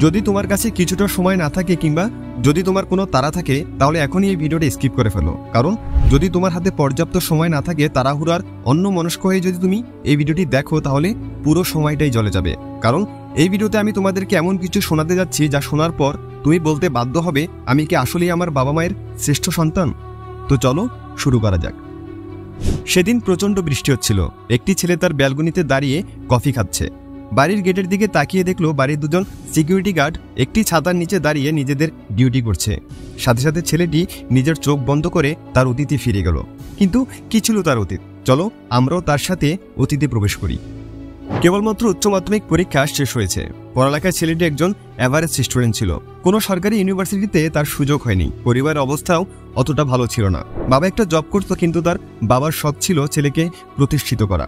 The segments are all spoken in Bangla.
যদি তোমার কাছে কিছুটা সময় না থাকে কিংবা যদি তোমার কোনো তাড়া থাকে তাহলে এখনই এই ভিডিওটা স্কিপ করে ফেলো, কারণ যদি তোমার হাতে পর্যাপ্ত সময় না থাকে তাড়াহুড়ার অন্যমনস্ক হয়ে যদি তুমি এই ভিডিওটি দেখো তাহলে পুরো সময়টাই চলে যাবে। কারণ এই ভিডিওতে আমি তোমাদেরকে এমন কিছু শোনাতে যাচ্ছি যা শোনার পর তুমি বলতে বাধ্য হবে আমি কি আসলেই আমার বাবা মায়ের শ্রেষ্ঠ সন্তান। তো চলো শুরু করা যাক। সেদিন প্রচণ্ড বৃষ্টি হচ্ছিল। একটি ছেলে তার ব্যালকনিতে দাঁড়িয়ে কফি খাচ্ছে। বাড়ির গেটের দিকে তাকিয়ে দেখলো বাড়ির দুজন সিকিউরিটি গার্ড একটি ছাতার নিচে দাঁড়িয়ে নিজেদের ডিউটি করছে। সাথে সাথে ছেলেটি নিজের চোখ বন্ধ করে তার অতীতে ফিরে গেল। কিন্তু কি ছিল তার অতীত? চলো আমরাও তার সাথে অতীতে প্রবেশ করি। কেবলমাত্র উচ্চ মাধ্যমিক পরীক্ষা শেষ হয়েছে। পড়ালেখায় ছেলেটি একজন অ্যাভারেজ স্টুডেন্ট ছিল। কোনো সরকারি ইউনিভার্সিটিতে তার সুযোগ হয়নি। পরিবারের অবস্থাও অতটা ভালো ছিল না। বাবা একটা জব করতো, কিন্তু তার বাবার শখ ছিল ছেলেকে প্রতিষ্ঠিত করা।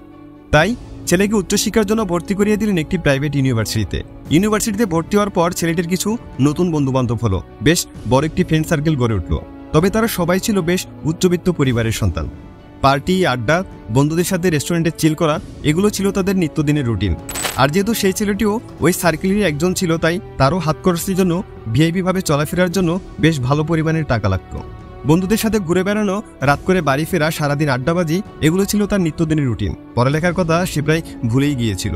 তাই ছেলেকে উচ্চশিক্ষার জন্য ভর্তি করিয়ে দিলেন একটি প্রাইভেট ইউনিভার্সিটিতে। ইউনিভার্সিটিতে ভর্তি হওয়ার পর ছেলেটির কিছু নতুন বন্ধুবান্ধব হলো। বেশ বড় একটি ফ্রেন্ড সার্কেল গড়ে উঠল। তবে তারা সবাই ছিল বেশ উচ্চবিত্ত পরিবারের সন্তান। পার্টি, আড্ডা, বন্ধুদের সাথে রেস্টুরেন্টে চিল করা, এগুলো ছিল তাদের নিত্যদিনের রুটিন। আর যেহেতু সেই ছেলেটিও ওই সার্কেলেরই একজন ছিল, তাই তারও হাত খরচের জন্য ভিআইপি ভাবে চলাফেরার জন্য বেশ ভালো পরিমাণের টাকা লাগত। বন্ধুদের সাথে ঘুরে বেড়ানো, রাত করে বাড়ি ফেরা, সারাদিন আড্ডাবাজি, এগুলো ছিল তার নিত্যদিনের রুটিন। পড়ালেখার কথা সে প্রায় ভুলেই গিয়েছিল।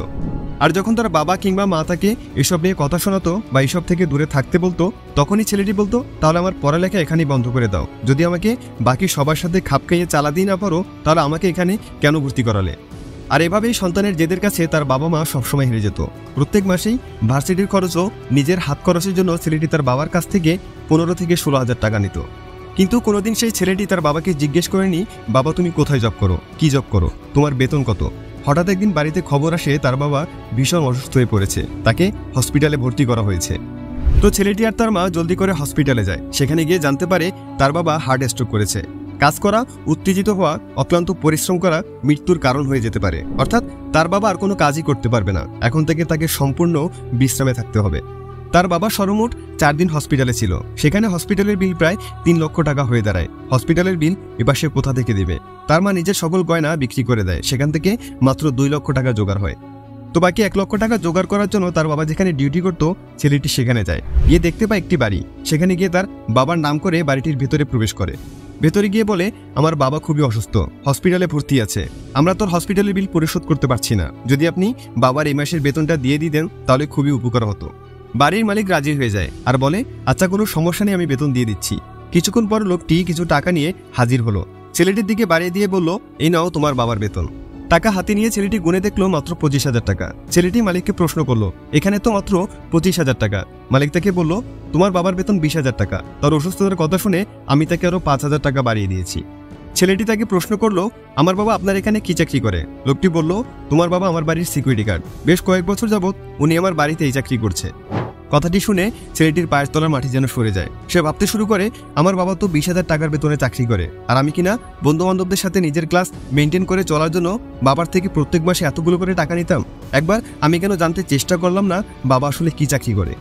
আর যখন তার বাবা কিংবা মা তাকে এসব নিয়ে কথা শোনাতো বা এসব থেকে দূরে থাকতে বলতো, তখনই ছেলেটি বলতো, তাহলে আমার পড়ালেখা এখানেই বন্ধ করে দাও। যদি আমাকে বাকি সবার সাথে খাপ খাইয়ে চালাতেই না পারো, তাহলে আমাকে এখানে কেন ভর্তি করালে? আর এভাবেই সন্তানের জেদের কাছে তার বাবা মা সবসময় হেরে যেত। প্রত্যেক মাসেই ভার্সিটির খরচও নিজের হাত খরচের জন্য ছেলেটি তার বাবার কাছ থেকে 15 থেকে 16,000 টাকা নিত। কিন্তু কোনোদিন সেই ছেলেটি তার বাবাকে জিজ্ঞেস করেনি, বাবা তুমি কোথায় জব করো, কি জব করো, তোমার বেতন কত? হঠাৎ একদিন বাড়িতে খবর আসে তার বাবা ভীষণ অসুস্থ হয়ে পড়েছে, তাকে হসপিটালে ভর্তি করা হয়েছে। তো ছেলেটি আর তার মা জলদি করে হসপিটালে যায়। সেখানে গিয়ে জানতে পারে তার বাবা হার্ট স্ট্রোক করেছে। কাজ করা, উত্তেজিত হওয়া, অক্লান্ত পরিশ্রম করা মৃত্যুর কারণ হয়ে যেতে পারে। অর্থাৎ তার বাবা আর কোনো কাজই করতে পারবে না। এখন থেকে তাকে সম্পূর্ণ বিশ্রামে থাকতে হবে। তার বাবা সর্বমোট 4 দিন হসপিটালে ছিল। সেখানে হসপিটালের বিল প্রায় 3 লক্ষ টাকা হয়ে দাঁড়ায়। হসপিটালের বিল এবার সে কোথা থেকে দেবে? তার মা নিজের সকল গয়না বিক্রি করে দেয়। সেখান থেকে মাত্র 2 লক্ষ টাকা জোগাড় হয়। তো বাকি 1 লক্ষ টাকা জোগাড় করার জন্য তার বাবা যেখানে ডিউটি করতো, ছেলেটি সেখানে যায়। গিয়ে দেখতে পায় একটি বাড়ি। সেখানে গিয়ে তার বাবার নাম করে বাড়িটির ভেতরে প্রবেশ করে। ভেতরে গিয়ে বলে, আমার বাবা খুবই অসুস্থ, হসপিটালে ভর্তি আছে, আমরা তোর হসপিটালের বিল পরিশোধ করতে পারছি না, যদি আপনি বাবার এই মাসের বেতনটা দিয়ে দিতেন তাহলে খুবই উপকার হতো। বাড়ির মালিক রাজি হয়ে যায় আর বলে, আচ্ছা কোনো সমস্যা নেই, আমি বেতন দিয়ে দিচ্ছি। কিছুক্ষণ পর লোকটি কিছু টাকা নিয়ে হাজির হলো। ছেলেটির দিকে বাড়িয়ে দিয়ে বলল, এই নাও তোমার বাবার বেতন। টাকা হাতে নিয়ে ছেলেটি গুনে দেখলো মাত্র 25,000 টাকা। ছেলেটি মালিককে প্রশ্ন করলো, এখানে তো মাত্র 25,000 টাকা। মালিক তাকে বলল, তোমার বাবার বেতন 20,000 টাকা। তার অসুস্থতার কথা শুনে আমি তাকে আরো 5,000 টাকা বাড়িয়ে দিয়েছি। ছেলেটি তাকে প্রশ্ন করলো, আমার বাবা আপনার এখানে কি চাকরি করে? লোকটি বলল, তোমার বাবা আমার বাড়ির সিকিউরিটি গার্ড, বেশ কয়েক বছর যাবত উনি আমার বাড়িতে এই চাকরি করছে। কথাটি শুনে ছেলেটির পায়ের তলার মাটি যেন সরে যায়। সে ভাবতে শুরু করে, আমার বাবা তো 20,000 টাকার বেতনে চাকরি করে, আর আমি কিনা বন্ধু বান্ধবদের সাথে নিজের ক্লাস মেনটেন করে চলার জন্য বাবার থেকে প্রত্যেক মাসে এতগুলো করে টাকা নিতাম। একবার আমি কেন জানতে চেষ্টা করলাম না বাবা আসলে কি চাকরি করে?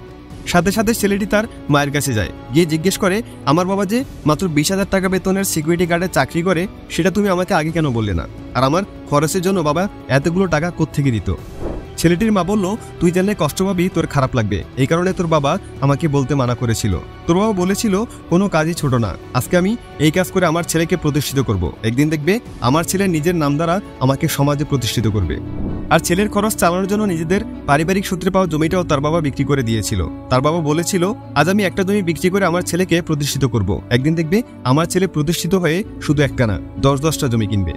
সাথে সাথে ছেলেটি তার মায়ের কাছে যায়। গিয়ে জিজ্ঞেস করে, আমার বাবা যে মাত্র 20,000 টাকা বেতনের সিকিউরিটি গার্ডের চাকরি করে, সেটা তুমি আমাকে আগে কেন বললে না? আর আমার খরচের জন্য বাবা এতগুলো টাকা কোত্থেকে দিত? ছেলেটির মা বলল, তুই জানলে কষ্ট পাবি, তোর খারাপ লাগবে, এই কারণে তোর বাবা আমাকে বলতে মানা করেছিল। তোর বাবা বলেছিল কোনো কাজই ছোট না, আজকে আমি এই কাজ করে আমার ছেলেকে প্রতিষ্ঠিত করব। একদিন দেখবে আমার ছেলে নিজের নাম দ্বারা আমাকে সমাজে প্রতিষ্ঠিত করবে। আর ছেলের খরচ চালানোর জন্য নিজেদের পারিবারিক সূত্রে পাওয়া জমিটাও তার বাবা বিক্রি করে দিয়েছিল। তার বাবা বলেছিল, আজ আমি একটা জমি বিক্রি করে আমার ছেলেকে প্রতিষ্ঠিত করব। একদিন দেখবে আমার ছেলে প্রতিষ্ঠিত হয়ে শুধু একটা না 10-10টা জমি কিনবে।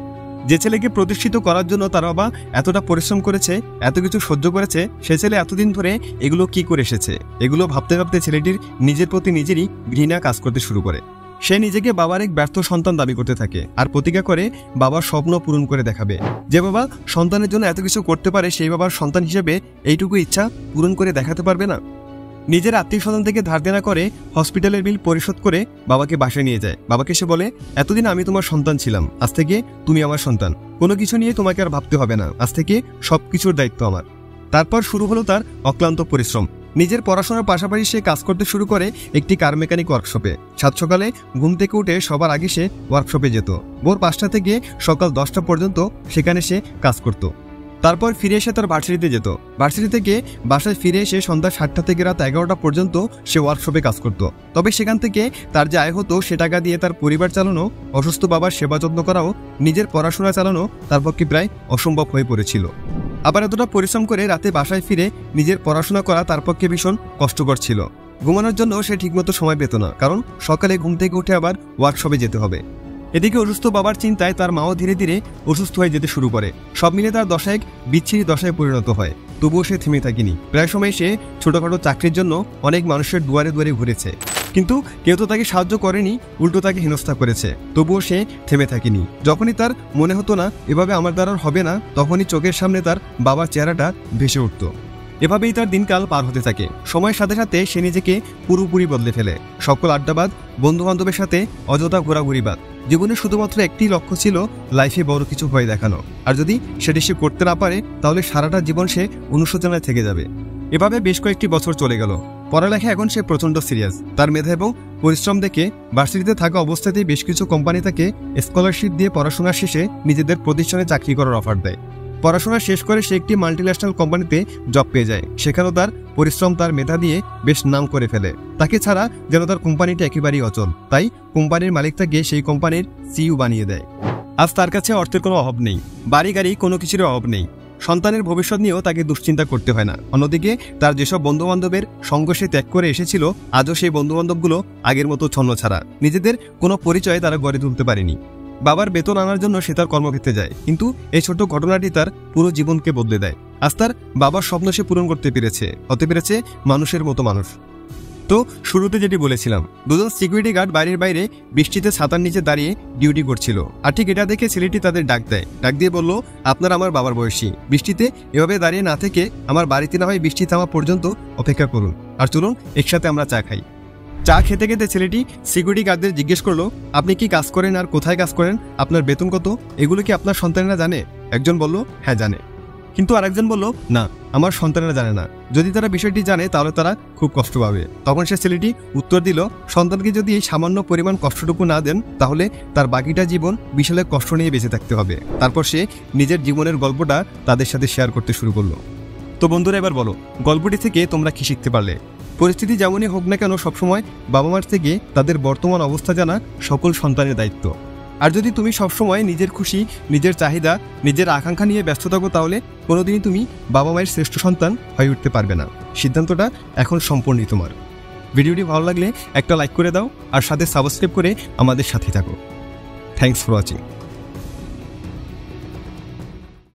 যে ছেলেকে প্রতিষ্ঠিত করার জন্য তার বাবা এতটা পরিশ্রম করেছে, এত কিছু সহ্য করেছে, সে ছেলে এতদিন ধরে এগুলো কি করে এসেছে? এগুলো ভাবতে ভাবতে ছেলেটির নিজের প্রতি নিজেরই ঘৃণা কাজ করতে শুরু করে। সে নিজেকে বাবার এক ব্যর্থ সন্তান দাবি করতে থাকে আর প্রতিজ্ঞা করে বাবার স্বপ্ন পূরণ করে দেখাবে। যে বাবা সন্তানের জন্য এত কিছু করতে পারে, সেই বাবার সন্তান হিসেবে এইটুকু ইচ্ছা পূরণ করে দেখাতে পারবে না? নিজের আত্মীয় স্বজন থেকে ধার দেনা করে হসপিটালের বিল পরিশোধ করে বাবাকে বাসায় নিয়ে যায়। বাবাকে সে বলে, এতদিন আমি তোমার সন্তান ছিলাম, আজ থেকে তুমি আমার সন্তান, কোনো কিছু নিয়ে তোমাকে আর ভাবতে হবে না, আজ থেকে সবকিছুর দায়িত্ব আমার। তারপর শুরু হলো তার অক্লান্ত পরিশ্রম। নিজের পড়াশোনার পাশাপাশি সে কাজ করতে শুরু করে একটি কার মেকানিক ওয়ার্কশপে। সাত সকালে ঘুম থেকে উঠে সবার আগে সে ওয়ার্কশপে যেত। ভোর 5টা থেকে সকাল 10টা পর্যন্ত সেখানে সে কাজ করত। তারপর ফিরে এসে তার ভার্সিটিতে যেত। ভার্সিটি থেকে বাসায় ফিরে এসে সন্ধ্যা 7টা থেকে রাত 11টা পর্যন্ত সে ওয়ার্কশপে কাজ করত। তবে সেখান থেকে তার যে আয় হতো সে টাকা দিয়ে তার পরিবার চালানো, অসুস্থ বাবার সেবা যত্ন করাও, নিজের পড়াশোনা চালানো তার পক্ষে প্রায় অসম্ভব হয়ে পড়েছিল। আবার এতটা পরিশ্রম করে রাতে বাসায় ফিরে নিজের পড়াশোনা করা তার পক্ষে ভীষণ কষ্টকর ছিল। ঘুমানোর জন্য সে ঠিকমতো সময় পেত না, কারণ সকালে ঘুম থেকে উঠে আবার ওয়ার্কশপে যেতে হবে। এদিকে অসুস্থ বাবার চিন্তায় তার মাও ধীরে ধীরে অসুস্থ হয়ে যেতে শুরু করে। সব মিলে তার দশা এক বিচ্ছিরি দশায় পরিণত হয়। তবুও সে থেমে থাকেনি। প্রায় সময় সে ছোটখাটো চাকরির জন্য অনেক মানুষের দুয়ারে দুয়ারে ঘুরেছে, কিন্তু কেউ তো তাকে সাহায্য করেনি, উল্টো তাকে হেনস্থা করেছে। তবুও সে থেমে থাকেনি। যখনই তার মনে হতো না এভাবে আমার দ্বারা হবে না, তখনই চোখের সামনে তার বাবার চেহারাটা ভেসে উঠত। এভাবেই তার দিনকাল পার হতে থাকে। সময়ের সাথে সাথে সে নিজেকে পুরোপুরি বদলে ফেলে। সকল আড্ডাবাদ, বন্ধু বান্ধবের সাথে অযথা ঘোরাঘুরি বাদ। জীবনে শুধুমাত্র একটি লক্ষ্য ছিল, লাইফে বড় কিছু হয়ে দেখানো। আর যদি সেটি সে করতে না পারে, তাহলে সারাটা জীবন সে অনুশোচনায় থেকে যাবে। এভাবে বেশ কয়েকটি বছর চলে গেল। পড়ালেখা এখন সে প্রচণ্ড সিরিয়াস। তার মেধা এবং পরিশ্রম দেখে ভার্সিটিতে থাকা অবস্থাতেই বেশ কিছু কোম্পানি তাকে স্কলারশিপ দিয়ে পড়াশোনা শেষে নিজেদের প্রতিষ্ঠানে চাকরি করার অফার দেয়। পড়াশোনা শেষ করে সে একটি মাল্টিন্যাশনাল কোম্পানিতে জব পেয়ে যায়। সেখানেও তার পরিশ্রম তার মেধা দিয়ে বেশ নাম করে ফেলে। তাকে ছাড়া যেন তার কোম্পানিটা একেবারেই অচল। তাই কোম্পানির মালিক তাকে সেই কোম্পানির সিইও বানিয়ে দেয়। আজ তার কাছে অর্থের কোনো অভাব নেই, বাড়ি গাড়ি কোনো কিছুর অভাব নেই। সন্তানের ভবিষ্যৎ নিয়েও তাকে দুশ্চিন্তা করতে হয় না। অন্যদিকে তার যেসব বন্ধুবান্ধবের সঙ্গ সে ত্যাগ করে এসেছিল, আজও সেই বন্ধুবান্ধবগুলো আগের মতো ছন্ন ছাড়া। নিজেদের কোনো পরিচয় তারা গড়ে তুলতে পারেনি। বাবার বেতন আনার জন্য সে তার কর্মক্ষেত্রে যায়, কিন্তু এই ছোট্ট ঘটনাটি তার পুরো জীবনকে বদলে দেয়। আজ তার বাবার স্বপ্ন সে পূরণ করতে পেরেছে, হতে পেরেছে মানুষের মতো মানুষ। তো শুরুতে যেটি বলেছিলাম, দুজন সিকিউরিটি গার্ড বাড়ির বাইরে বৃষ্টিতে ছাতার নিচে দাঁড়িয়ে ডিউটি করছিল। আর ঠিক এটা দেখে ছেলেটি তাদের ডাক দেয়। ডাক দিয়ে বলল, আপনারা আমার বাবার বয়সী, বৃষ্টিতে এভাবে দাঁড়িয়ে না থেকে আমার বাড়িতে না হয় বৃষ্টি থামা পর্যন্ত অপেক্ষা করুন, আর চলুন একসাথে আমরা চা খাই। চা খেতে খেতে ছেলেটি সিকিউরিটি গার্ডদের জিজ্ঞেস করলো, আপনি কি কাজ করেন আর কোথায় কাজ করেন, আপনার বেতন কত, এগুলো কি আপনার সন্তানেরা জানে? একজন বলল, হ্যাঁ জানে। কিন্তু আরেকজন বলল, না, আমার সন্তানেরা জানে না। যদি তারা বিষয়টি জানে তাহলে তারা খুব কষ্ট পাবে। তখন সে ছেলেটি উত্তর দিল, সন্তানকে যদি এই সামান্য পরিমাণ কষ্টটুকু না দেন, তাহলে তার বাকিটা জীবন বিশাল কষ্ট নিয়ে বেঁচে থাকতে হবে। তারপর সে নিজের জীবনের গল্পটা তাদের সাথে শেয়ার করতে শুরু করলো। তো বন্ধুরা, এবার বলো, গল্পটি থেকে তোমরা কি শিখতে পারলে? পরিস্থিতি যেমনই হোক না কেন, সবসময় বাবা মার থেকে তাদের বর্তমান অবস্থা জানা সকল সন্তানের দায়িত্ব। আর যদি তুমি সবসময় নিজের খুশি, নিজের চাহিদা, নিজের আকাঙ্ক্ষা নিয়ে ব্যস্ত থাকো, তাহলে কোনোদিনই তুমি বাবা মায়ের শ্রেষ্ঠ সন্তান হয়ে উঠতে পারবে না। সিদ্ধান্তটা এখন সম্পূর্ণই তোমার। ভিডিওটি ভালো লাগলে একটা লাইক করে দাও, আর সাথে সাবস্ক্রাইব করে আমাদের সাথে থাকো। Thanks for watching.